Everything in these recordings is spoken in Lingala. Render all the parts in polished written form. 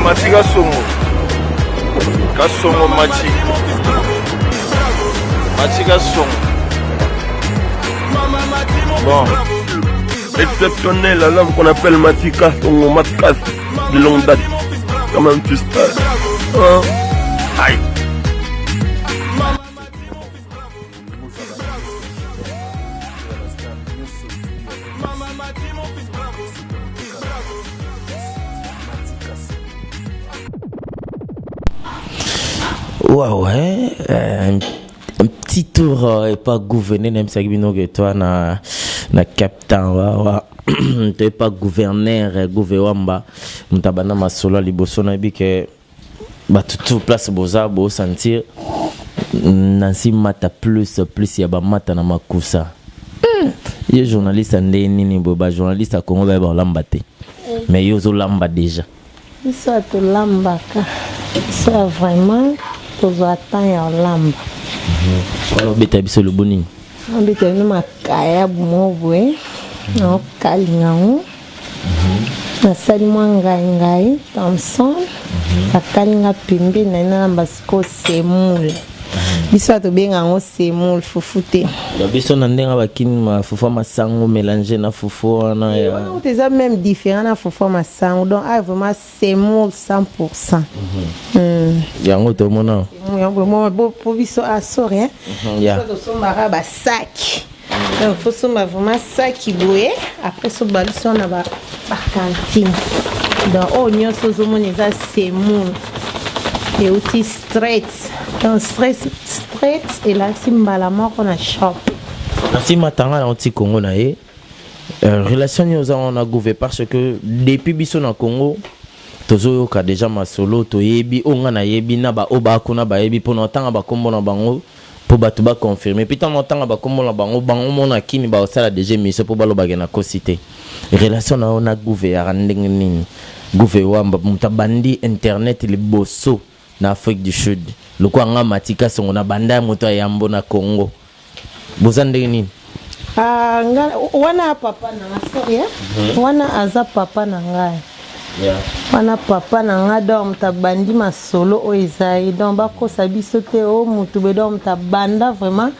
Mati Kasongo. Kasongo Mati. Mati Kasongo. Bon. Exceptionnel, l'homme qu'on appelle Mati Kasongo, Matkas, de longue date. Quand même, tu sais. Aïe. Ouais, un petit tour et pas gouverner même si que toi na captain t'es pas gouverneur gouvernement mutabana masolo liboso na bike ba tout place boza bo sentir nansi mata plus ya ba mata na makusa ye journaliste ande nini bo ba journaliste a Congo ba lamba te mais yo zo lamba déjà ça to lamba ka ça vraiment to attend ya lamba alors beta biso le boni beta no makaya bumobwe no kalingango na sali ngai Thompson akalinga pembe na ina basiko semule biso to benga ngo semule fufute ya biso na ndenga bakini ma fufu masango mélanger na fufu na ya on est même différent na fufu masango donc vraiment semule 100%. Ya ngoto mona ya vraiment pour biso a soré ya to somba ba sac donc faut somba vraiment sac boé après so baluso na ba cantine donc on nyonso zo mona za semule et aussi straight donc straight et là simbala moko na shop ainsi matanga na anti Congo na ye relation nous on a gouverné parce que depuis biso na Congo tozo ka déjà masolo to yebi onga na yebi na ba oba kuna ba yebi pona tanga ba kombo na bango po batu ba confirmer puis tant tanga ba kombo na bango mona kini ba osala déjà mission po balo bagena ko cité relation na on a gouverné ndenge nini gouvernement mutabandi internet le bosso na Afrique du Sud le ko nga matika songo na banda moto ya yambo na Congo bozande nini wana papa na sorry wana aza papa na ngai wana papa na nga do mutabandi masolo o ezai donc bakosa biso te o mutu be do mutabanda vraiment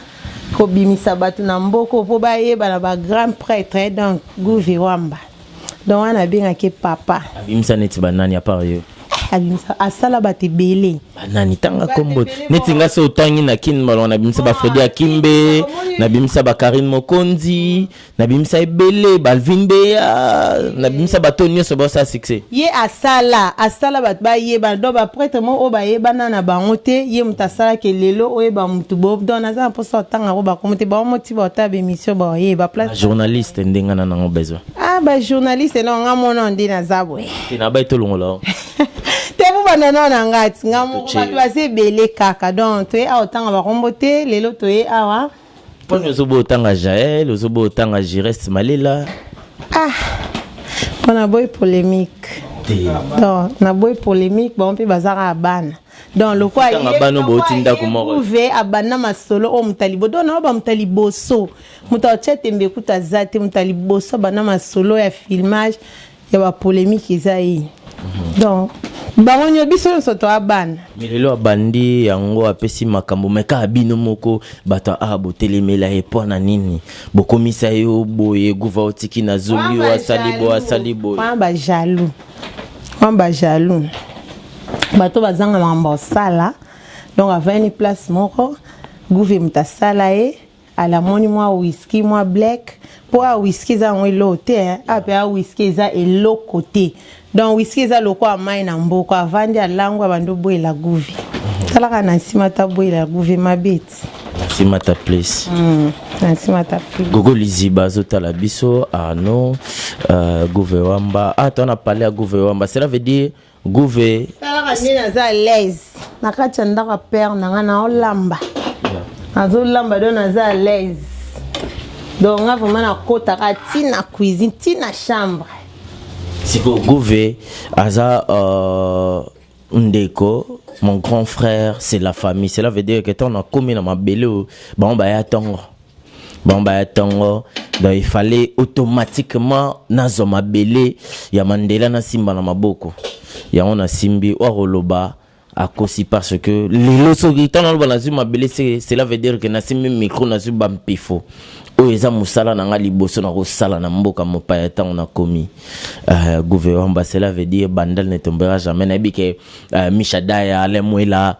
ko bimisa batu na mboko po bayeba na ba grand prêtre donc gouvernement donc wana benga ke papa abimisa neti banani a part yo abimisa asala bate belé banani tanga kombo neti nga so tangi na kin malo na bimisa ba Fredi Akimbe na bimisa ba Karine Mokonzi na bimisa ebele Balvin Beya na bimisa ba Tonio so ba sa succès ye asala bat ba ye ba do ba prêtre mo o ba ye bana na bango te ye mutasala ke lelo o ye ba mutu bob don na za po so tanga ko ba komote ba moti ba ta be mission ba ye ba place journaliste ndenga na ngo besoin ba journaliste no nga mono ndi na zabwe tina ba itolongola tebu banana na ngati ngamu batu base belé kaka donc to ye a otanga ba kombote lelo to ye awa pone zo bo tanga Jaël zo bo tanga Jirest Malela on a boy polémique donc na boy polémique bon pe bazara bana donc le quoi il bano bo tinda ko moko ouvé abana masolo o mutalibo donc na ba mutaliboso mutachete mbekuta zate mutaliboso bana masolo ya filmage ya ba polémique ezai donc bangonyo biso so to abana milelo abandi yango apesi makambo meka abino moko bato botelemela epo na nini bokomisa yo boye guva otiki na zoli asali bo ba jaloux bato bazanga mamba sala donc avait une place moko gouve mutasala e ala moni moi whisky moi black pour whisky za ngwelo te a whisky za elo côté donc whisky za loko amai na mboko avandi alangwa bando boyela gouve talaka na nsima ta boyela gouve mabeti nsima ta place nsima ta place gogo liziba zotala biso no gouve wamba on a parlé à gouve wamba cela veut dire gouve talaka ni na za l'aise na kati ndaka père na nga na olamba azo lamba do na za l'aise donc nga vraiment na kota ka tina cuisine tina chambre siko gouve aza ndeko mon grand frère c'est la famille cela veut dire que ton a commis na mabele ba ya tongo bon bah tongo donc il fallait automatiquement nazoma belé ya Mandela na simba na maboko ya on a simbi oroloba à cause parce que les loso gitana ba nazuma belé cela veut dire que na simbi micro nazuma mpifo o eza musala na ngali boso na ko sala na mboka mopaya tant on a commis gouvernement cela veut dire bandal ne tombera jamais na bike Michadaya Alemwela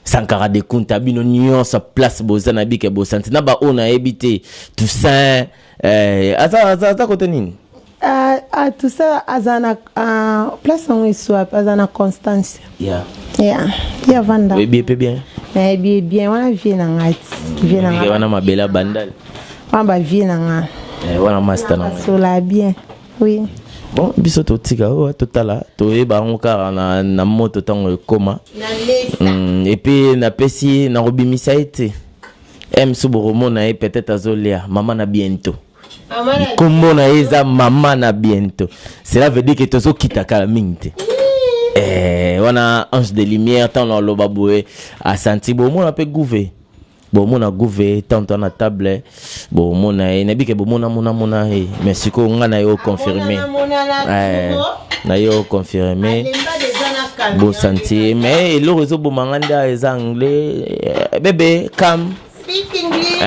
Sankara de Kunta bino nyon sa place bozana bike bosanti na ba ona ebité tout ça asa côté nini tout ça azana place on soit azana Constance yeah vanda oui bien bien wana vient ngati wana mabela bandal wana vient nga wana master na sola bien oui bon biso to tika o totala to eba onka na moto tango koma et puis na pesi na robimisa été suboromo na peut-être azolia maman na bientôt kombo na eza maman na bientôt cela veut dire que tozo kitaka mingte wana ange de lumière tant na loba boé a senti bon mon appel gouver bon mon a gouver tant na table bon mon a nabi ke bon mona mais siko nga na yo confirmer na yo confirmer bon senti mais le réseau bon manganda est anglais bébé come speak English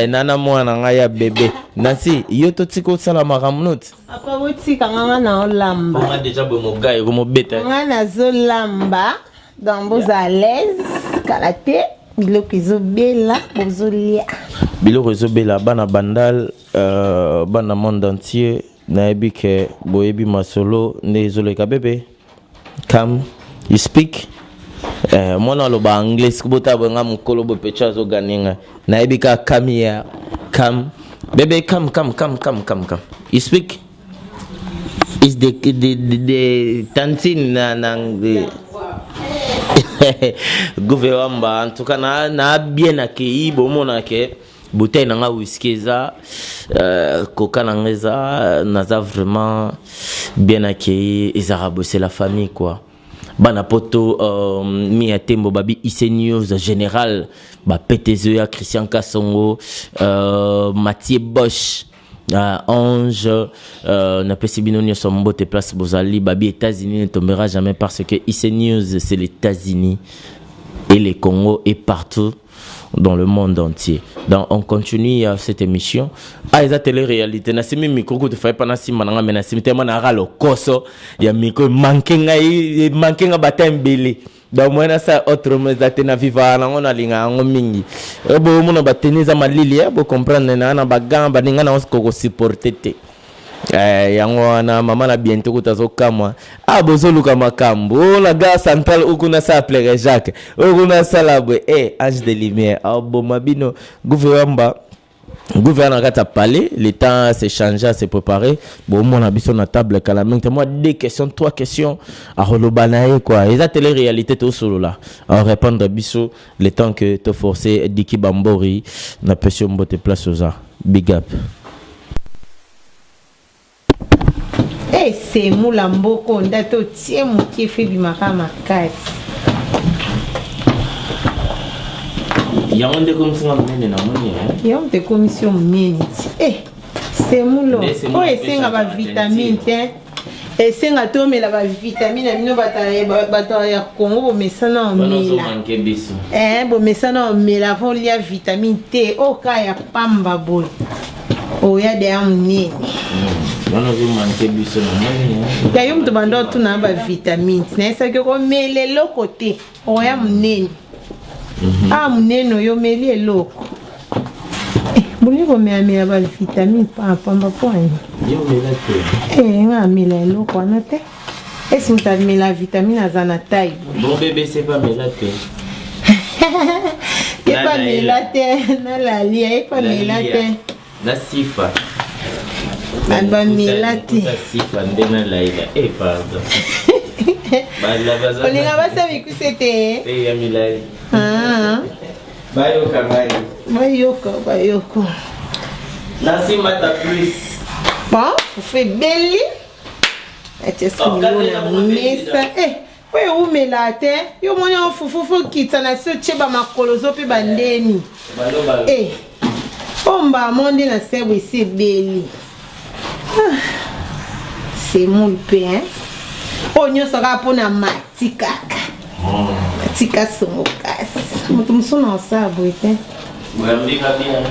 nana mwana ngaya bébé nasi yo to tiko sala makamnot apa wotika nganga na olamba on a déjà bon mo gars ko mo beta ngana zo lamba dans vos à l'aise karaté biloko ezobela bozolia biloko ezobela bana bandal bana monde entier na ebike boyebi masolo ndezoleka bébé come you speak mwana loba anglais kubota bwenga mukolo bo pecha zo ganinga na ebika come here come baby come you speak is the tantin na gouvernement en tout cas na bien accueilli bo mona ke bouteille na whisky za coca na ngeza naza vraiment bien accueilli et arabo c'est la famille quoi. Bana poto mi atembo babi IC News général ba PTZ ya Christian Kasongo Mathieu Bosch Ange na pesibino sombo te place bozali babi États-Unis ne tombera jamais parce que IC News c'est les États-Unis et les Congo et partout dans le monde entier. Donc on continue cette émission. Ah eza télé-réalité na simi micro ko te fay pana simba nga mena simi tellement na ralo koso ya micro manqué nga batembele. Donc moi na ça autre mais ate na viva na ngona linga ngo mingi. Bo mo na bateniza malili bo comprendre na bagamba ninga na ko supporter te. Yango na mama na bientôt kutazokamwa bozoluka makambo la gare centrale ukuna sa plere Jacques ukuna salabwe ange de lumière bo mabino gouvernement kata palais le temps s'est changé s'est préparé bon mon abiso na table kalaming moi deux questions trois questions à holobanaye quoi les télé réalité tout solo là à répondre biso le temps que te forcer Diki Bambori na pression mbote place aux big up. C'est Moulamboko, ndato tie mukie febi makama kasi. Yonde commission mene na moni Yonde commission mene. C'est Moulo. Oh esenga ba vitamine te. Esenga to mela ba vitamine mino bata ya Congo bo mesana mela. Bo mesana mela fo lia vitamine T o ka ya pamba boy. O ya de amni. Wana zo manke biso na mani ya yum to bando tu na ba vitamines na esa ke ko mele lokote o ya munene munene yo mele loko buli ko me amela ba vitamine pa pamba point yo mela te nga mela loko na te esi muta mela vitamine azana tai bon bébé c'est pas mela te pas mela te na la lia pas mela te na sifa Alba Milati. Pardon. On est là-bas avec vous, c'était. Et Milari. Bayoko. Nancy Mata plus. Bon, vous faites belle. Est-ce que vous avez ça? Oui, où me la terre? Yo, mon fufu qui t'en a ce tcheba ma coloso pe bandeni. Omba monde na sebo ici beli. C'est mon pain. Onyo sera pour na matikaka. Matika somokas. Mutu musona osabo ete. Mwambika bien.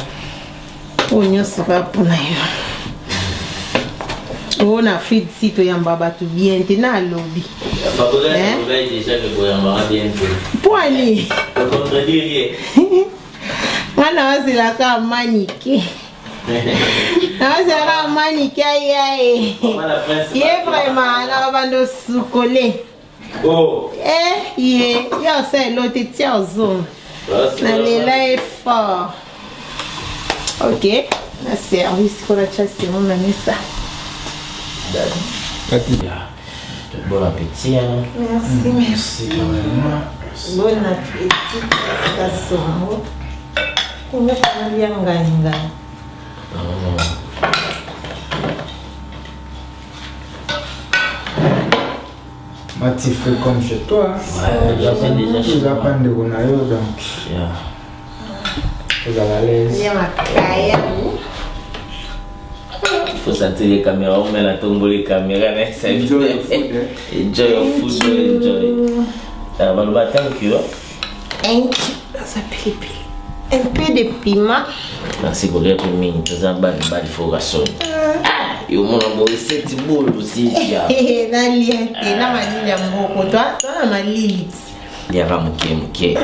Onyo sera pour na yo. On a fait si to yamba batu bien te na lobby. Déjà que Boyamba bien. Pour aller. Contredire. Ana wasila ka manike. Nasera manike aye. Ye vraiment na bando sukole. Oh. Ye, yo c'est l'autre tia zone. Na lela est fort. OK. Na service pour la chasse mon ça. Bon appétit. Merci. Bon appétit. On va faire bien ganga. Tu fais comme chez toi. Ouais, je sais déjà chez toi. Pas de gonayo donc. Vous allez à l'aise. Il faut sentir les caméras, on met la tombe les caméras. Enjoy your food. Enjoy your food, enjoy. Thank you. Ça pipi. Un peu de piment. Merci pour les premiers. Tu as un bal de foration. Et au moins, on va essayer de boule aussi. Na lien, na malili ya mboko. Toi na malili. Ya va muke.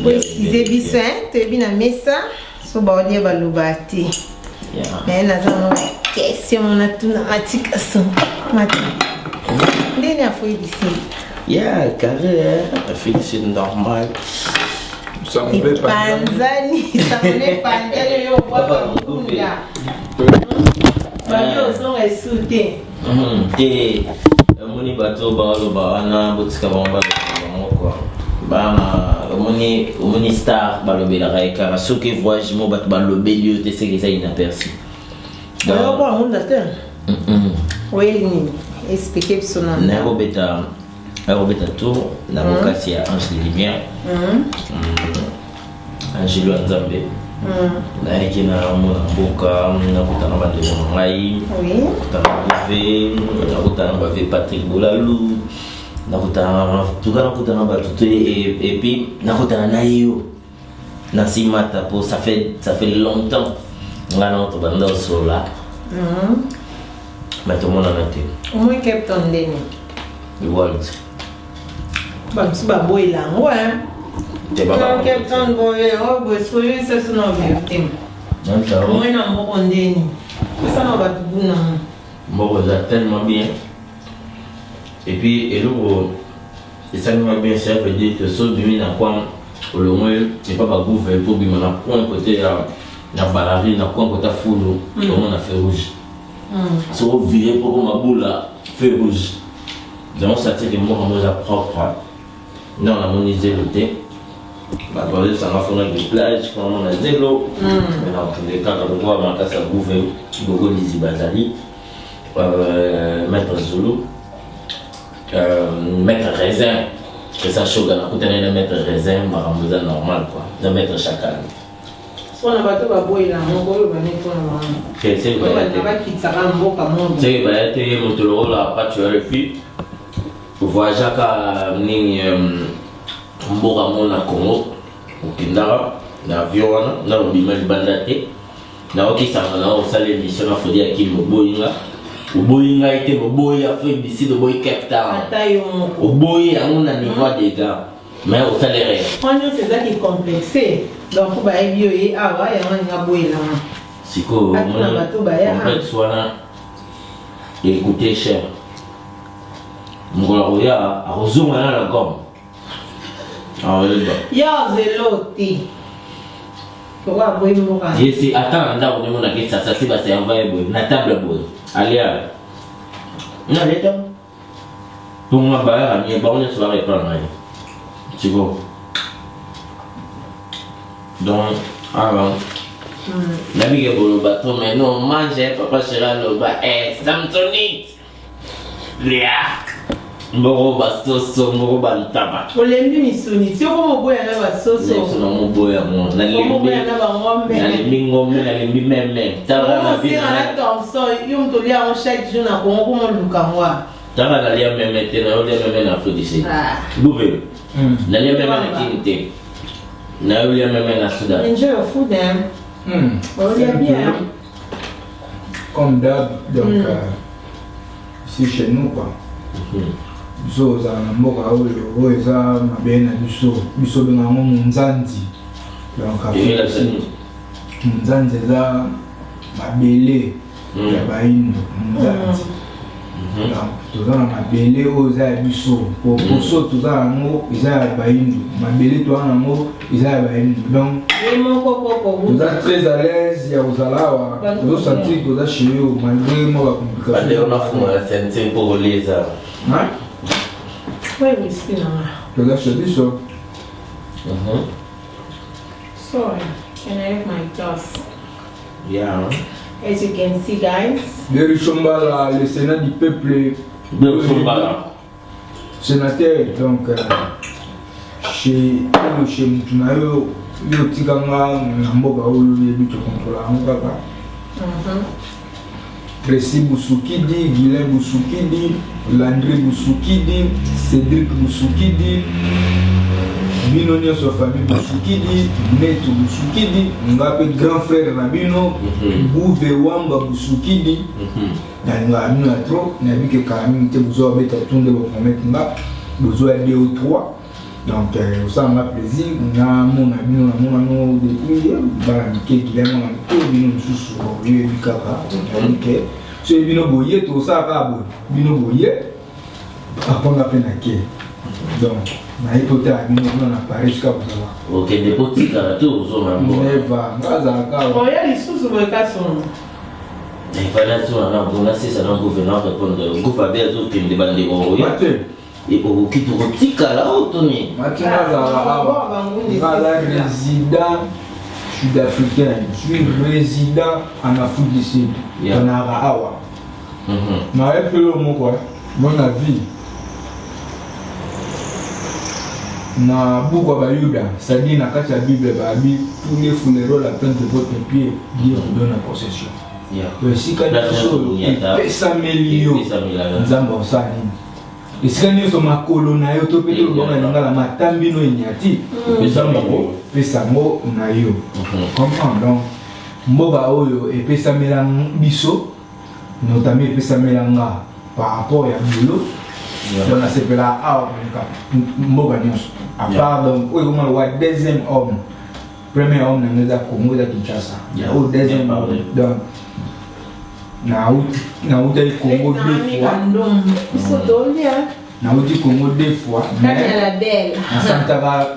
Pour excuser biso, tu es bien à mesa. So ba olie ba lubati. Mais na zama question on a tout na matika son. Matika. Ndeni a foi d'ici. Yeah, carré, c'est normal. Ça me fait pas. Panzani, ça me fait panzani yo papa mukunda. Bayo son resute. Te moni bato ba lo ba na botika ba ba quoi. Ba moni star ba lo bela raika so que voyage mo bat ba lo belio te c'est que ça inaperçu. Bayo ba on d'ateur. Oui, ni expliquer son nom. Na Robeta Tour, l'avocat c'est Angèle Lumière. Angelo Nzambe. Na ekina mona mboka na kutana ba de ngai. Oui. Na kutana ba Patrick Bolalou. Na kutana ba tout et puis na kutana na yo. Na simata pour ça fait longtemps. Ngana to banda sola. Mais tout le monde en a été. Au moins Captain Denny. Le World. Bah, c'est pas beau il a, ouais. C'est pas Captain Boy, oh, boy, c'est lui, c'est son objectif. Au moins, on va prendre Denny. Ça n'a pas tout bon. Bon, ça tellement bien. Et puis, et l'eau, et ça nous va bien, ça veut dire que ce demi n'a quoi, au moins, c'est pas pas gouverner pour bien, on a point côté, la balari, on a point côté foulou, on a fait rouge. Si on virait pour ma boule là, feu rouge. Donc ça tire de moi en mode propre. Non, on a monisé le thé. Ça va faire des plages, quand on a zéro. Mais dans tous les cas, quand on voit ma ça bouffe, Gogo Lizi Bazali, Maître Zulu, Maître Raisin. C'est ça, Shogun, on a Maître Raisin, Maramouza normal quoi. De Maître Chacal. Si on a pas tout à boire là, on va le mettre pour le moment. C'est vrai. On va quitter ça comme beau comme monde. C'est vrai, tu es monté le rôle à pas tu as le fil. Voyage à ni mboka mona Congo, au Kindara, l'avion, na l'obimel bandate. Na okisanga na osala émission na fodi ya Kim Boyinga. Boyinga était boy Afrique d'ici de boy Cape Town. Boy yango na niveau des gars. Mais au salaire. On c'est ça qui est complexé. Donc ba ebio yi awa ya nga boy là. Siko mon en fait soit là il coûtait cher. Ngola oya a rozuma na la gomme. Ah ouais. Ya zeloti. Pourquoi boy mo ka? Je sais attends nda on demande que ça c'est ba c'est envoyer boy na table boy. Allez. Na leta. Pour moi ba ni ba on est soirée prendre. Tu vois. Donc avant la vie est pour le bateau mais non mange papa sera le bas Samsonite. Léa. Mboro basoso, mboro bantaba. olembi misuni si oko moboya na basoso Na moboya mo. moboya na bangombe Nalembi ngombe, nalembi meme. Tala na si na Thomson yo mtolia en chaque jour na Congo comme luka moi Tala na lia meme te na lia meme na Afrique. ah Bouve. Na lia meme na Kinte. Na lia meme na Soudan. enjoy your food hein on y a bien Comme d'hab, donc ici chez nous quoi. Biso za na mboka oyo eza mabe na biso bengango munzanzi. Donc Et la scène. munzanzi eza mabele ya bayindo munzanzi. Donc toza na mabele oyo eza ya biso. Poso toza yango eza ya bayindo. Mabele toza nango eza ya bayindo. Donc toza très à l'aise ya kozalawa. Tozo sentir toza chez eux malgré moi la complication. Bande on a fumé la scène pour les arts. Hein? oui whisky na Toza chez biso. sorry can I have my glass Yeah. as you can see guys Gary Chombala, le Sénat du peuple, De Sombala. sénateur, donc chez Moutunayo, yo tikanga na mboka oyo yebi tokontrola yango kaka. Précis Bousoukidi, Guilain Bousoukidi, Landry Bousoukidi, Cédric Bousoukidi, bino nyonso famille Bousoukidi, Neto Bousoukidi, ngape grand frère na bino, Bouve Wamba Bousoukidi, na bino ya trop, na bike kalami te bozo beta tunde bo promettre nga, bozo ya 2 ou 3. Donc ça m'a plaisir, na mon ami na mon ano depuis bala mike Guilain na to bino mususu yo bikaka, donc so bino boye to ça ka bo, bino boye aponga pena ke. Donc na hypothèse bino na Paris ka boza. Ok, des petits caractères aux hommes. Neva, ngaza ka. oya lisusu boyekasono Il fallait que on a c'est ça dans le gouvernement répondre au groupe à des autres qui me demandent des Mate, et au qui te retire là Tony. mate ngaza résident sud-africain. Je suis résident en Afrique du Sud. Yeah. En Arawa. Ma épée au mot quoi. Mon avis. Na buku bayuda, c'est-à-dire na kati ya Bible babi tous les funérailles la plainte de votre pied, Dieu vous donne en possession. Esika nyonso epesameli yo nzambe osali esika nyonso makolo na yo to mpe tolobanga nanga na matambino enyati nzambe opesango na yo comprendre. Donc mboka oyo epesamela biso notamment epesamela nga par rapport ya bolo donc nasepela awa mboka nyonso à part donc oyo komona wa deuxième homme premier homme nanga eza Congo eza Kinshasa o deuxième homme donc nauti Congo 2 fois. Nauti Congo 2 fois. Mais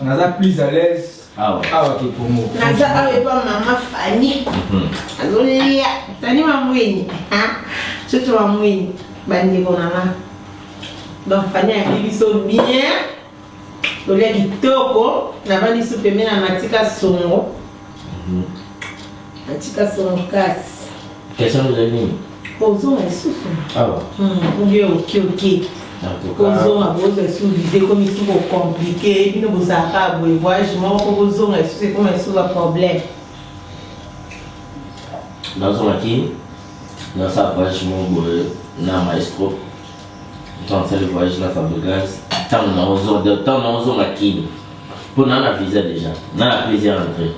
naza plus à l'aise. Ah que Congo. naza awa epa mama Fanny azolia tani mamweni soto mamweni bandeko nanga donc Fanny ayebi biso bien tolia kitoko navandi so pembe na matika songo kasi Question de l'ennemi. kozonga lisusu Ah ouais. oye oke kozonga bozwa lisusu vide komi lisusu kokomplike bino bozalaka boye voyage moko po kozonga lisusu ekoma lisusu baproblème Nazonga ki dans sa voyage mon boy na maestro. Dans le voyage na Fabregas. Tant na ozonga ki. Pour na visa déjà. Na plaisir entrer.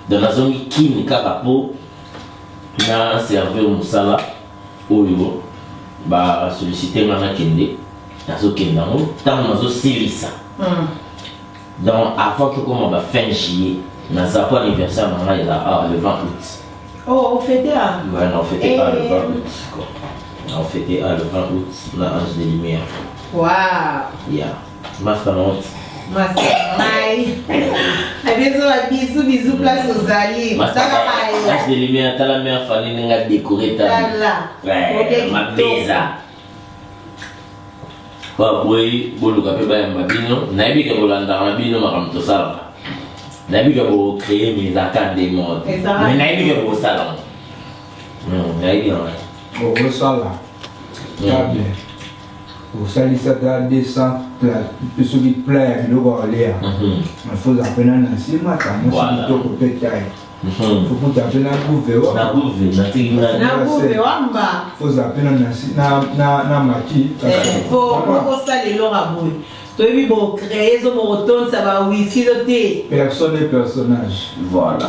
Dans la zone ki kakapo na serveur musala oyo ba solliciter mana kende nazo kenda ngo tant nazo silisa donc avant que comme ba fin juillet na za pas anniversaire na là le 20 août oh fêter ah ouais non fêter pas le 20 août quoi on fêter le 20 août na Ange de Lumière waouh yeah ma fanante Masai. Abezo bisous place aux alliés. Ange de Lumière ta la mère Fanny nga décorer ta ouais ma beza kwa boy boluka pe ba mabino na yebi ke bolanda mabino makamto sala na yebi ke bo créer mes arcades des modes mais na yebi ke bo salon na yebi on ça là. Bien. kosalisa ta 200 ceux qui plaît biloko olia faut appeler na nsima tango kitoko mpe tai faut kutapela guve wamba faut appeler na maki faut kosalela boye toyebi bocréer ezobokotonisa bawisi zo te personne et personnage voilà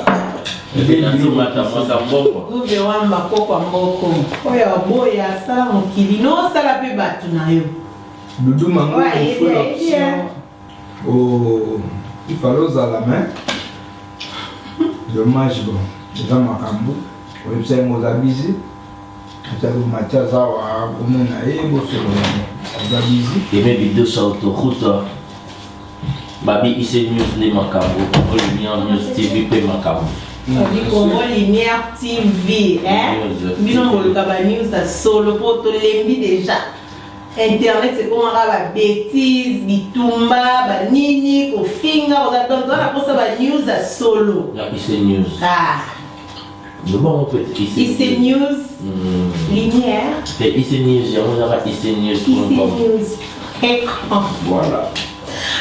guve wamba kokwa mboko oyo aboya asala mokili nosala mpe bato na yo Doudou Mango, il faut l'option il fallait aux à la main. Dommage, bon. C'est dans ma cambo. On est bien aux abusés. C'est le Mathias Awa, on est naïf, on est abusés. Et même vidéo sur l'autoroute. Babi, ici news les macabro. On le met en news TV pe macabro. Congo Lumière TV, hein? Bino moluka ba news à solo pour to lembi déjà. Internet c'est comment la bêtise, bitumba, banini, kofinga, on a pour ça ba news à solo. La IC News. Ah. Le bon peut IC News. Lumière. C'est IC News, il y a IC News. IC News. Voilà.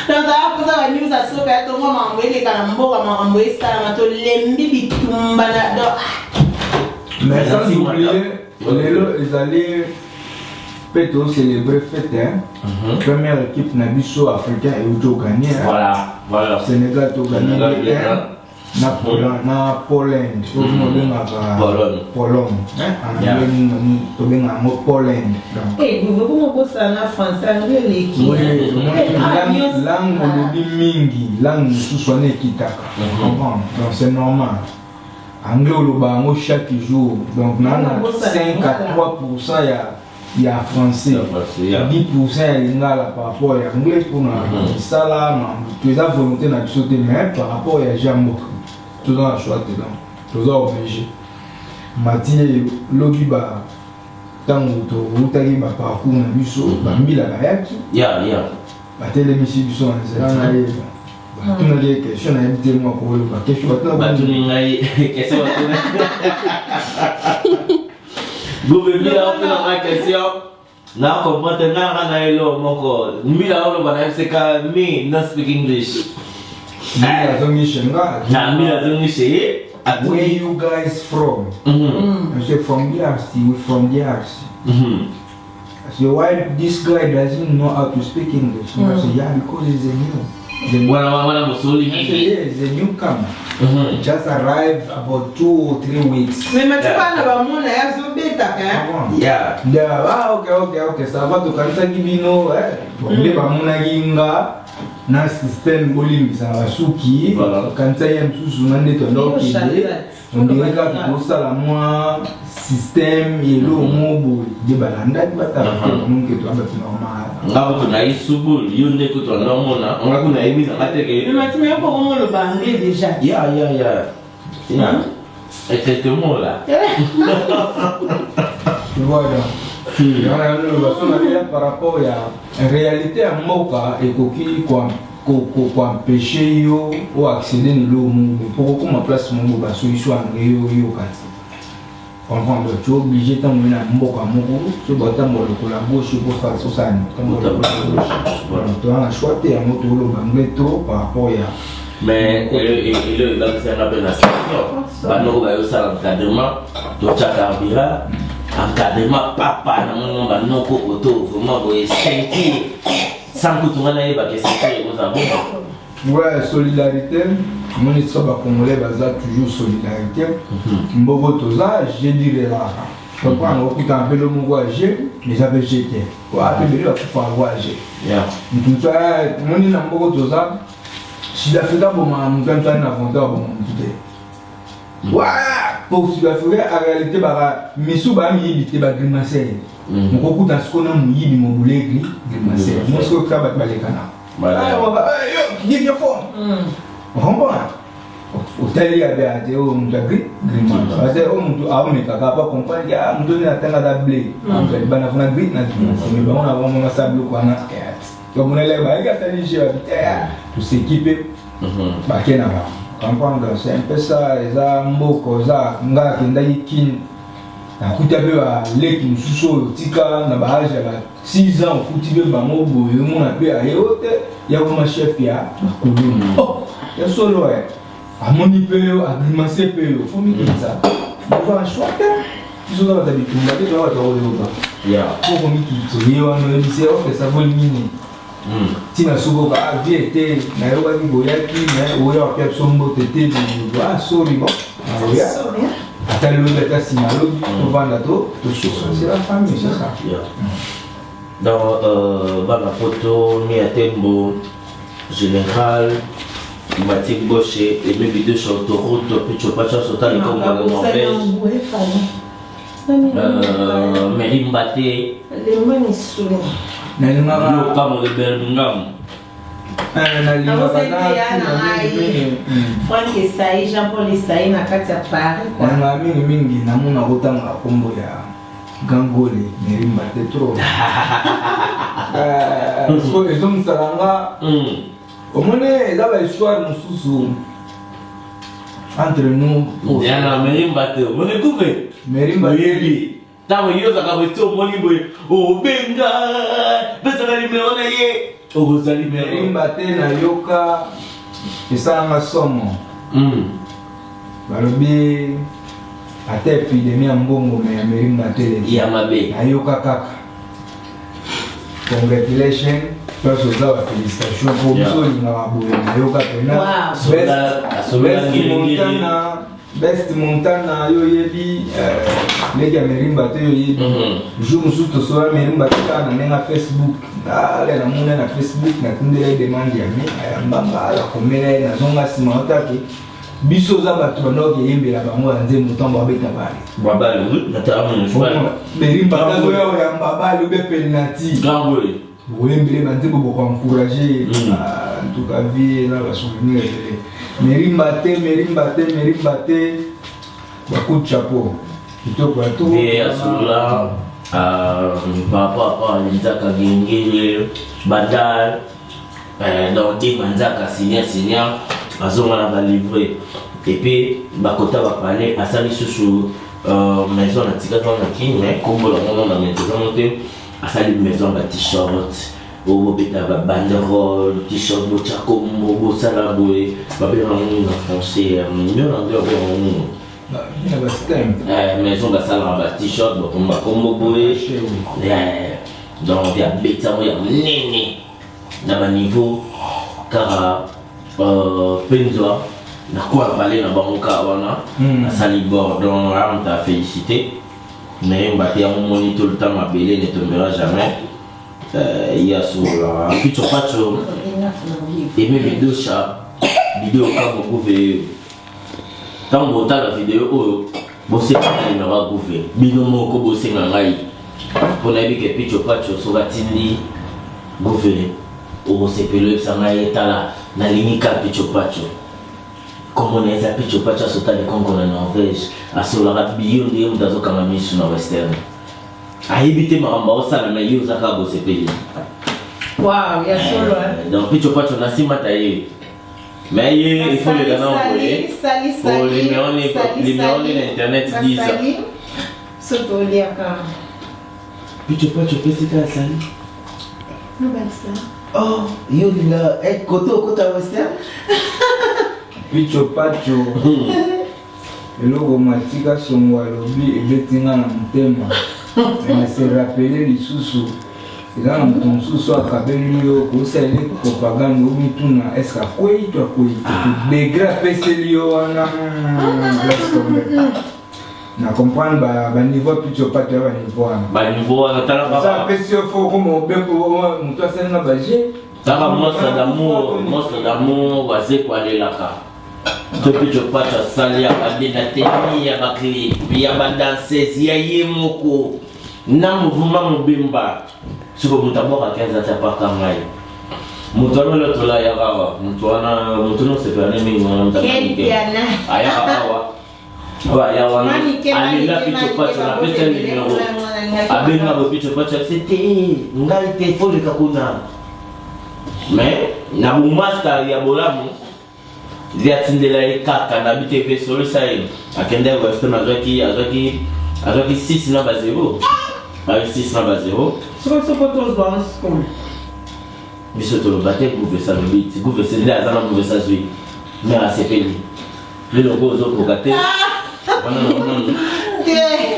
Donc pour ça ba news à solo, to moi m'envoyer les calambo, m'envoyer ça, to lembi bitumba na do. Mais sans oublier, ils allaient peut-être célébrer fête, première équipe Nabiso africain et Uto gagné. Voilà. Sénégal to gagné. Na Pologne. Pologne. To benga mo Pologne. Eh, vous comment ça na français anglais l'équipe. Langue mingi, langue sous-sonné kitaka. Donc c'est normal. Anglais au bango chaque jour. Donc na 5 à 3% il y a français, 10% il y a lingala par rapport à l'anglais pour ça là, tu as volonté de sauter mais par rapport à jambo, tout dans la choix dedans, tout ça obligé. Matinée lobi ba tango to utagi ba parcours na biso ba mbila ba yaki. Ya. Ba télémission biso na zela na ye. Ba tuna les questions na éviter moi pour le ba question ba tuna ngai question Gouverneur a fait la question. Na comprendre nga na elo moko. Mbila olo bana FCK me not speak English. Mbila zongi shenga. Na mbila zongi she. Where you guys from? I say from DRC. We from DRC. I say why this guy doesn't know how to speak English? I say yeah because he's a new. Wana musuli he's a newcomer. Just arrived about 2 or 3 weeks. Mais maintenant na ba mona ya zo beta ka. Yeah. Okay. Ça va to kanisa kibino le ba mona ginga na system bolimbi sa basuki kanisa ya msusu na ndeto ndoki. On dirait que pour ça la moi système yelo mobo de balanda bata donc to abati normal. Ngabo na isubu yonde ko to nomona ngako na emi na mateke. Mais tu m'as pas comment le anglais déjà. Ya. Et quelques mots là. Voilà. Par rapport à la réalité à Moka et quoi empêcher yo ou accéder ni l'eau pour qu'on me place mon boba solution anglais yo kati. Comprendre tu es obligé tant de Moka moko tu dois tant de collaborer pour faire ça tu as choisi à moto anglais trop par rapport à mais le dans c'est un appel à station ba no ba yo sala encadrement to chakabira encadrement papa na mon ba no ko auto vraiment boy sentir sans que tout le monde ba que sentir nous avons ouais solidarité mon histoire congolais baza toujours solidarité mbogo toza j'ai dit là comprendre au coup un peu le mot âgé mais j'avais jeté ouais après le faut avoir âgé donc ça mon ni mbogo toza si l'Afrique a bon mon temps na avantage bon ouais pour si l'Afrique en réalité ba misu ba mi yibite ba grimacer mon coup dans ce qu'on a mu yibi mon boulé grimacer moi ce que ba balekana voilà yo give your phone hôtel ya be ate o mutu grimacer parce que o mutu a on ka pas comprendre que mutu na tanga da blé bana funa grit na mais ba on a vraiment ça bleu quoi na donc on est là ba ga tani je pour s'équiper ba kena ba comprendre c'est un peu ça les mboko za nga kenda yikin nakuta mpe baleki mosusu oyo tika na baage ya 6 ans okuti mpe bango boye omona mpe aye o te ya koma chef ya bakolomo ya solo amoni mpe yo agrimace mpe yo fo mikitisa ova shwa te biso za bata bitumba te toa bata koyoba poko mikitso ye wana oyebise opesa boli nini ntina sokoka vie te nayokaki boyaki oya wapia biso mbote te sori bon oya ata lelo ata nsima alobi tovanda c'est la famille c'est ça dans bana poto ni atembo général Matik Boche et mes vidéos sur Toronto puis tu pas sur ta comme en Norvège Merim Baté les mains sont le camp de Birmingham Franck Esaïe, Jean-Paul Esaïe na kati ya Paris na mingi namona kotanga kombo ya Gangole Merimba te trop so ezomisalanga omone eza bahistoire mosusu entre nous yana Merimba te omone kupe Merimba yebi ntango yo ozalaka boye omoni boye obenga pesaka limero na ye okozali Merimba te nayoka esalanga somo balobi ata epidemie ya mbongo me ya Merimba te ya mabe nayoka kaka congratulation place oza bafélicitation po biso olingaka boye nayoka pena best montana yo oyebi ndenge ya Merimba te yo oyebi jour mosusu tosola Merimba te kaka na ndenge ya Facebook ale namona na Facebook natindela ye demande ya me ayambanga akomela ye nazonga nsima otake biso oza bato bandoko eyembela bango ya nzembo ntango babeta bale Merimba tazo ya oyamba bale obe penalty oyembele banzembo bokoencourage en tout cas vie na basouvenir ebele Merimba te bacoup de chapeau kitoko ya to asula papa nzaka gengele badal donc nzaka signa azonga na livrer et puis bakota bapale asali susu maison na tika kwa kini mais kombo la mona na maison te asali maison ba t-shirt o beta ba banderole t-shirt bo chakombo bo sala boy ba bien en français mieux en dehors maison ba sala ba t-shirt bo kombo boy donc ya beta ya nene na ba niveau car penzo na quoi parler na banka wana asali bord donc on t'a félicité mais mbaté on moni tout le temps ma belé ne tombera jamais il y a sur la picho pacho et mes vidéos quand vous pouvez tant vous la vidéo bosser pas na va gouver binomo ko bosser ngai pour na bi que picho pacho so batindi gouver o sepelo sanga etala na linika picho pacho comme on est à picho pacho sota de Congo na Norvège a sur la biyo ndiye mtazo kama misu na western aibite maramba osala na yo zaka bo sepeli wow ya solo donc picho pacho na sima taye mais il faut le gana envoyer pour les numéros de internet disent soto liaka picho pacho pesika sali no balsa oh yo linga kota western picho pacho eloko matika songo alobi ebetinga na motema na se rappeler lisusu eza na moto mosusu akabeli yo kosaleli propagande omituna eske akwei to akwei te degre apeseli yo wana na comprendre baniveau picho pacho ya baniveau wana talaka apesi yo fo koma obeko moto asalinga baje taka monstre d'amour baze kwalelaka depuis je passe à salir à dénatenir ya bakli ya badanseuse ya yemoko na mouvement mobimba siko mutabora 15 ata paka ngai mutano le tola ya gawa mutano se perne mingi na mtabiki aya gawa wa ya wana alila picho pacho na pesa numéro abenga bo picho pacho c'était ngai te faut le kakuna mais na bu master ya bolamu ziatindela kaka na BTV solo sai akende western azaki Avec 6 n'a pas 0. Avec 6 n'a pas 0. C'est pas tous dans la school. Mais surtout, le bâtiment pouvait ça le vite. Vous pouvez se dire, à ça, vous pouvez ça suivre. Mais à ces pays, le logo aux autres, pour gâter. Non.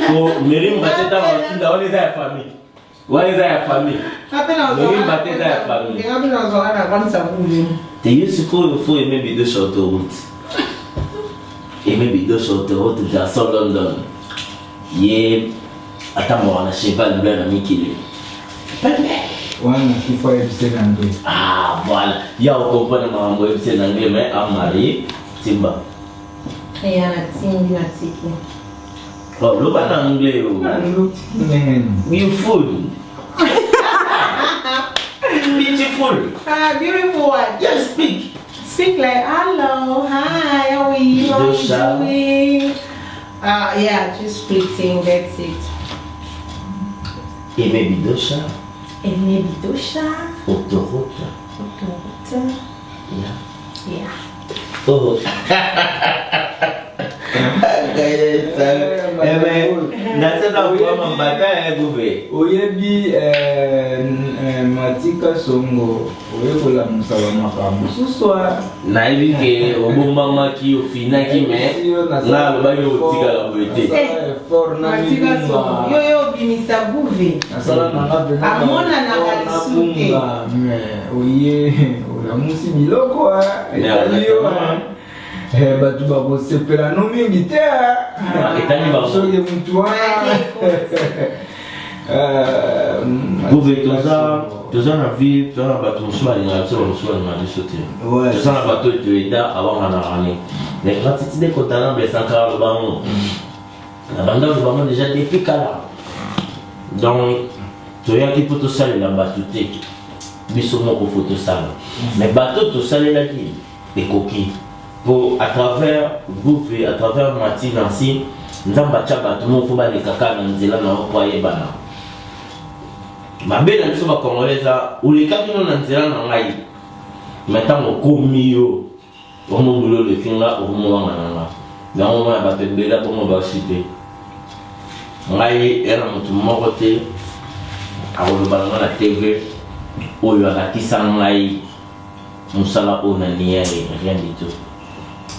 Pour mairie, bâtiment, on est dans la famille. On est dans la famille. Mairie, bâtiment, dans la famille. T'es juste qu'il faut aimer les deux sur l'autoroute. Aimer les deux sur l'autoroute, j'ai un seul London. Yeah. Attends, on a cheval blanc à Mikili. On a FIFA FC anglais. Ah, voilà. Il y a un compagnon de FC anglais, mais à marier, c'est bas. Et il y a un team dynastique. Oh, le pas en anglais. Beautiful. Beautiful. Ah, beautiful one. Just speak. Speak like, hello, hi, how are you? How are you doing? Yeah, just splitting, that's it. Et maybe Dosha. Et maybe Dosha. Autoroute. Yeah. Oh. Oyebi Matika Songo oyekola musala makambo suswa na yebi ke obomba ki ofina ki me na lo ba yo tika la boete Matika Songo yo bimisa Guve asala na amona na kalisuke oye ola musi biloko yo batu bakosepela no mingi te soki mutu wana Guve toza na vie toza na bato mosusu balingaka biso bamosusu balingaka biso te toza na bato etoyeda awanganaka ne mais gratitude ekotana blesankaka lobango na banda lobango déjà depuis kala donc toyaki mpo tosalela bato te biso moko fo tosala mais bato tosalelaki ekoki pour à travers Guve, à travers Mati Nancy, nous avons battu bateau mon faut les caca dans nzela na okoye bana. Mabe na biso ba congolais ou les caca dans nzela na ngai. Maintenant on komi yo. On mo bulo le finga o mo wanga na. Na mo ba te bela pour mo ba cité. Ngai era mutu moko te. Awolo bana na TV. Oyo akakisa ngai. Musala ona niere rien du tout.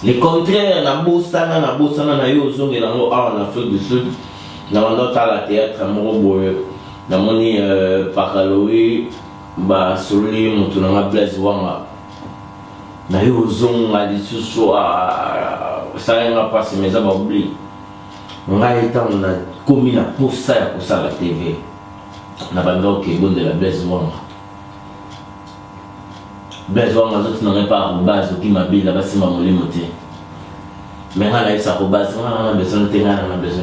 Le contraire, na bosana na yo zonge na ngo en Afrique du Sud. Na wanda tala théâtre moko boye. Na moni Pakalowi ba soli mutu na Blaise Wanga. Na yo zonga lisusu ça nga passe mais ça va oublier. Ngai tant na komi na posa ya kosala TV. Na bando ke bonde la Blaise Wanga. Blaise Wanga zoti na pas base qui m'a bien là-bas c'est ma molimo te. Mais là il ça base on a besoin de tenir on a besoin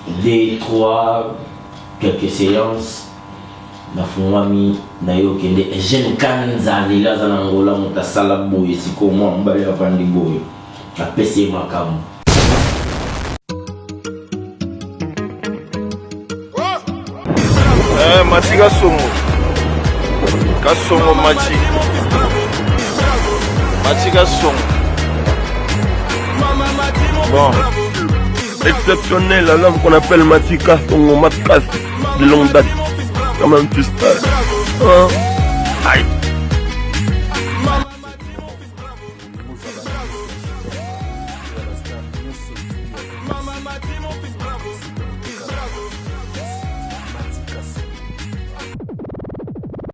de 2, 3 quelques séances na fumami na yo kende jeune kanza lila za Angola mutasala boye siko mwa mbali apandi boye na pesi makamu. Matika Songo Kasongo Machi Kasongo. Bon, exceptionnel, l'homme qu'on appelle Matika Songo Matkasi de longue date. Quand même tu sais. Aïe.